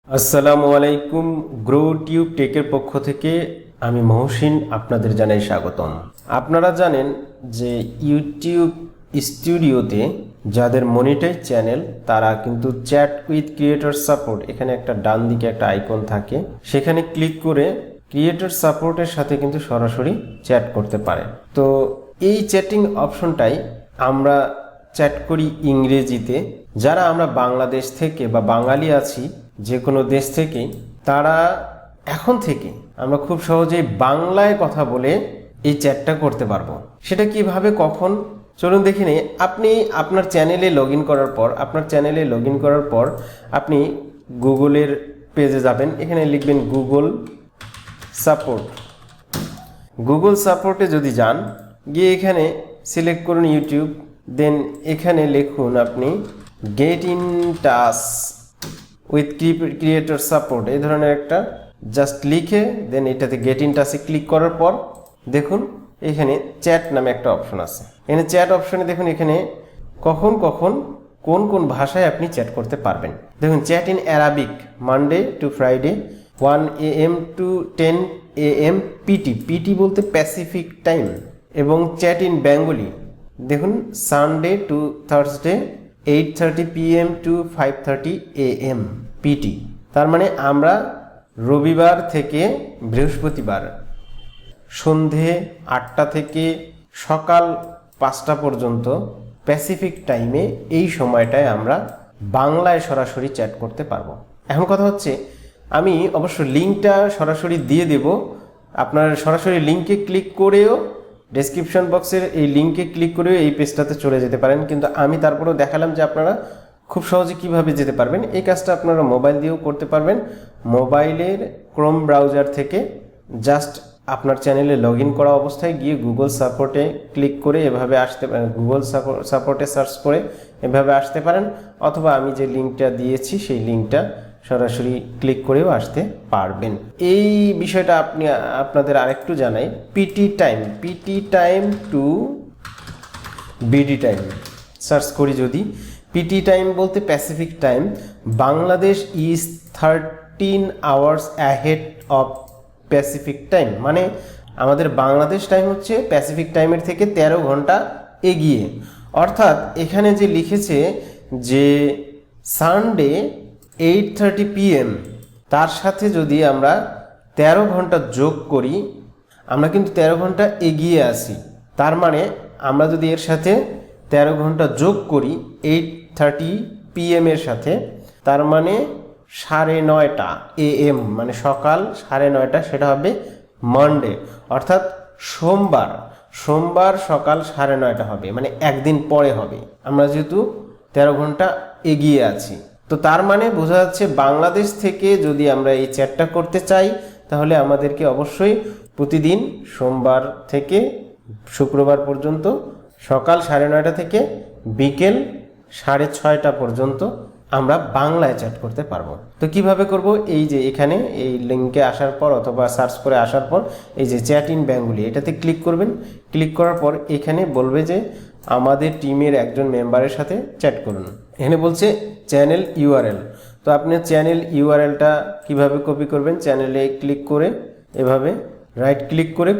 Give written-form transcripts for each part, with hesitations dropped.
আসসালামু আলাইকুম। Grow tube টেকের পক্ষ থেকে আমি মহসিন আপনাদের জানাই স্বাগতম। আপনারা জানেন যে ইউটিউব স্টুডিওতে যাদের মনিটাইজ চ্যানেল তারা কিন্তু চ্যাট উইথ ক্রিয়েটর সাপোর্ট, এখানে একটা ডান দিকে একটা আইকন থাকে, সেখানে ক্লিক করে ক্রিয়েটর সাপোর্টের সাথে কিন্তু সরাসরি চ্যাট করতে পারে। তো এই চ্যাটিং অপশনটাই আমরা চ্যাট করি ইংরেজিতে। যারা আমরা বাংলাদেশ থেকে বা বাঙালি আছি যে কোনো দেশ থেকে, তারা এখন থেকে আমরা খুব সহজেই বাংলায় কথা বলে এই চ্যাটটা করতে পারবো। সেটা কিভাবে, কখন, চলুন দেখে নিই। আপনি আপনার চ্যানেলে লগ ইন করার পর আপনি গুগলের পেজে যাবেন, এখানে লিখবেন গুগল সাপোর্টে যদি যান, গিয়ে এখানে সিলেক্ট করুন ইউটিউব, দেন এখানে লিখুন আপনি get in touch with creator support, এই ধরনের একটা জাস্ট লিখে দেন এটাতে গেট ইন টাচে ক্লিক করার পর দেখুন এখানে চ্যাট নামে একটা অপশন আছে। এখানে চ্যাট অপশনে দেখুন এখানে কখন কোন ভাষায় আপনি চ্যাট করতে পারবেন। দেখুন chat in Arabic Monday to Friday 1 AM to 10 AM PT বলতে প্যাসিফিক টাইম, এবং চ্যাট ইন বেঙ্গলি দেখুন Sunday to Thursday 8:30 PM to 5:30 AM PT. তার মানে আমরা রবিবার থেকে বৃহস্পতিবার সন্ধে 8টা থেকে সকাল 5টা পর্যন্ত প্যাসিফিক টাইমে এই সময়টায় আমরা বাংলায় সরাসরি চ্যাট করতে পারবো। এখন কথা হচ্ছে, আমি অবশ্য লিঙ্কটা সরাসরি দিয়ে দেব, আপনার সরাসরি লিঙ্কে ক্লিক করেও ডেসক্রিপশন বক্সের এই লিঙ্কে ক্লিক করেও এই পেজটাতে চলে যেতে পারেন, কিন্তু আমি তারপরেও দেখালাম যে আপনারা খুব সহজে কিভাবে যেতে পারবেন। এই কাজটা আপনারা মোবাইল দিয়েও করতে পারবেন। মোবাইলের ক্রোম ব্রাউজার থেকে জাস্ট আপনার চ্যানেলে লগ ইন করা অবস্থায় গিয়ে গুগল সাপোর্টে ক্লিক করে এভাবে আসতে পারেন, গুগল সাপোর্টে সার্চ করে এভাবে আসতে পারেন, অথবা আমি যে লিঙ্কটা দিয়েছি সেই লিঙ্কটা সরাসরি ক্লিক করেও আসতে পারবেন। এই বিষয়টা আপনাদের আরেকটু জানাই, PT time to BD time search করি যদি, পিটি টাইম বলতে Pacific time, Bangladesh is 13 hours ahead of Pacific time, মানে আমাদের বাংলাদেশ টাইম হচ্ছে প্যাসিফিক টাইমের থেকে 13 ঘন্টা এগিয়ে। অর্থাৎ এখানে যে লিখেছে যে সানডে 8:30 PM, তার সাথে যদি আমরা 13 ঘন্টা যোগ করি, আমরা কিন্তু 13 ঘন্টা এগিয়ে আসি। তার মানে আমরা যদি এর সাথে 13 ঘন্টা যোগ করি 8:30 PM এর সাথে, তার মানে 9:30 AM, মানে সকাল 9:30, সেটা হবে মানডে, অর্থাৎ সোমবার সকাল 9:30 হবে, মানে একদিন পরে হবে, আমরা যেহেতু 13 ঘন্টা এগিয়ে আছি। তো তার মানে বোঝা যাচ্ছে বাংলাদেশ থেকে যদি আমরা এই চ্যাটটা করতে চাই, তাহলে আমাদেরকে অবশ্যই প্রতিদিন সোমবার থেকে শুক্রবার পর্যন্ত সকাল 9:30 থেকে বিকেল 6:30 পর্যন্ত আমরা বাংলায় চ্যাট করতে পারবো। তো কিভাবে করব, এই যে এখানে এই লিঙ্কে আসার পর অথবা সার্চ করে আসার পর এই যে চ্যাট ইন বেঙ্গলি, এটাতে ক্লিক করবেন। ক্লিক করার পর এখানে বলবে যে আমাদের টিমের একজন মেম্বারের সাথে চ্যাট করুন। এখানে বলছে চ্যানেল ইউআরএল। তো আপনি চ্যানেল ইউআরএলটা কিভাবে কপি করবেন, চ্যানেলে ক্লিক করে এভাবে রাইট ক্লিক করে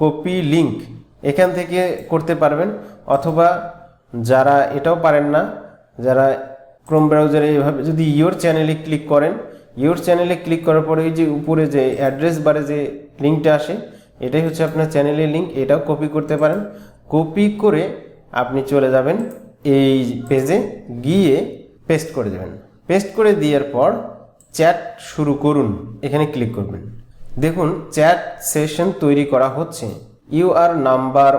কপি লিঙ্ক এখান থেকে করতে পারবেন, অথবা যারা এটাও পারেন না, যারা ক্রোম ব্রাউজারে এভাবে যদি ইয়োর চ্যানেলে ক্লিক করেন, ইয়োর চ্যানেলে ক্লিক করার পরে এই যে উপরে যে অ্যাড্রেস বারে যে লিঙ্কটা আসে, এটাই হচ্ছে আপনার চ্যানেলের লিঙ্ক, এটাও কপি করতে পারেন। কপি করে আপনি চলে যাবেন এই পেজে, গিয়ে পেস্ট করে দেবেন। পেস্ট করে দেওয়ার পর চ্যাট শুরু করুন, এখানে ক্লিক করবেন। দেখুন চ্যাট সেশন তৈরি করা হচ্ছে। You are number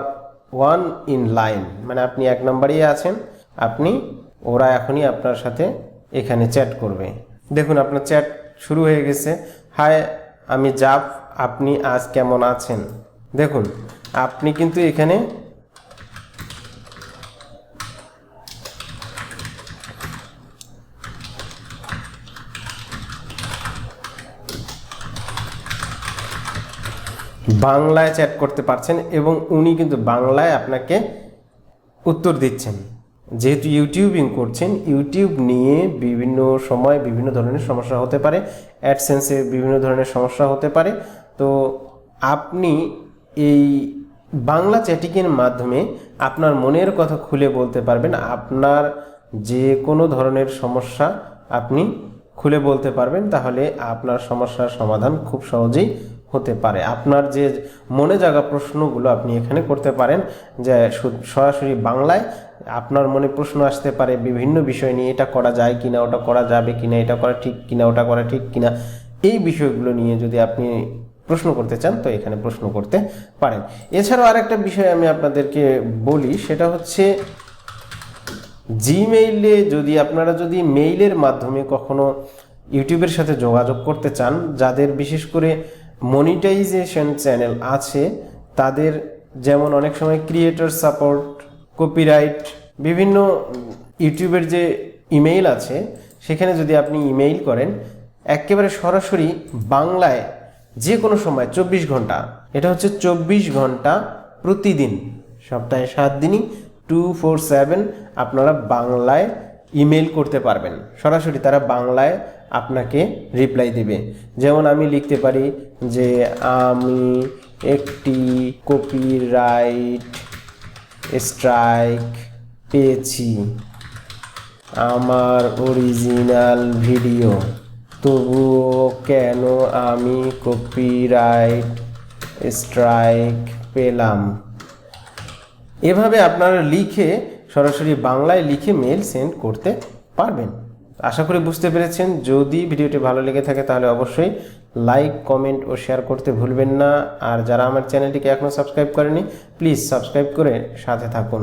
1 in line, মানে আপনি 1 নম্বরেই আছেন, ওরা এখনই আপনার সাথে এখানে চ্যাট করবে। দেখুন আপনার চ্যাট শুরু হয়ে গেছে। হাই, আমি জাফ, আপনি আজ কেমন আছেন। দেখুন আপনি কিন্তু এখানে বাংলায় চ্যাট করতে পারছেন, এবং উনি কিন্তু বাংলায় আপনাকে উত্তর দিচ্ছেন। যেহেতু ইউটিউবিং করছেন, ইউটিউব নিয়ে বিভিন্ন সময় বিভিন্ন ধরনের সমস্যা হতে পারে, অ্যাডসেন্সে বিভিন্ন ধরনের সমস্যা হতে পারে। তো আপনি এই বাংলা চ্যাটিংয়ের মাধ্যমে আপনার মনের কথা খুলে বলতে পারবেন। আপনার যে কোনো ধরনের সমস্যা আপনি খুলে বলতে পারবেন, তাহলে আপনার সমস্যার সমাধান খুব সহজেই হতে পারে। আপনার যে মনে জাগা প্রশ্নগুলো আপনি এখানে করতে পারেন, যে সরাসরি বাংলায় আপনার মনে প্রশ্ন আসতে পারে বিভিন্ন বিষয় নিয়ে, এটা করা যায় কিনা, ওটা করা যাবে কিনা, এটা করা ঠিক কিনা, ওটা করা ঠিক কিনা, এই বিষয়গুলো নিয়ে যদি আপনি প্রশ্ন করতে চান তো এখানে প্রশ্ন করতে পারেন। এছাড়াও আরেকটা বিষয় আমি আপনাদেরকে বলি, সেটা হচ্ছে জিমেইলে আপনারা যদি মেইলের মাধ্যমে কখনো ইউটিউবের সাথে যোগাযোগ করতে চান, যাদের বিশেষ করে মনিটাইজেশন চ্যানেল আছে তাদের, যেমন অনেক সময় ক্রিয়েটর সাপোর্ট, কপিরাইট, বিভিন্ন ইউটিউবের যে ইমেইল আছে সেখানে যদি আপনি ইমেইল করেন একেবারে সরাসরি বাংলায় যে কোনো সময় 24 ঘন্টা, এটা হচ্ছে 24 ঘন্টা প্রতিদিন, সপ্তাহে 7 দিনই 247 আপনারা বাংলায় ইমেল করতে পারবেন। সরাসরি তারা বাংলায় আপনাকে রিপ্লাই দেবে। যেমন আমি লিখতে পারি যে আমি একটি কপিরাইট স্ট্রাইক পেয়েছি আমার অরিজিনাল ভিডিও, তবুও কেন আমি কপিরাইট স্ট্রাইক পেলাম। এভাবে আপনারা লিখে সরাসরি বাংলায় লিখে মেল সেন্ড করতে পারবেন। আশা করি বুঝতে পেরেছেন। যদি ভিডিওটি ভালো লেগে থাকে তাহলে অবশ্যই লাইক, কমেন্ট ও শেয়ার করতে ভুলবেন না। আর যারা আমার চ্যানেলটিকে এখনও সাবস্ক্রাইব করেনি প্লিজ সাবস্ক্রাইব করে সাথে থাকুন।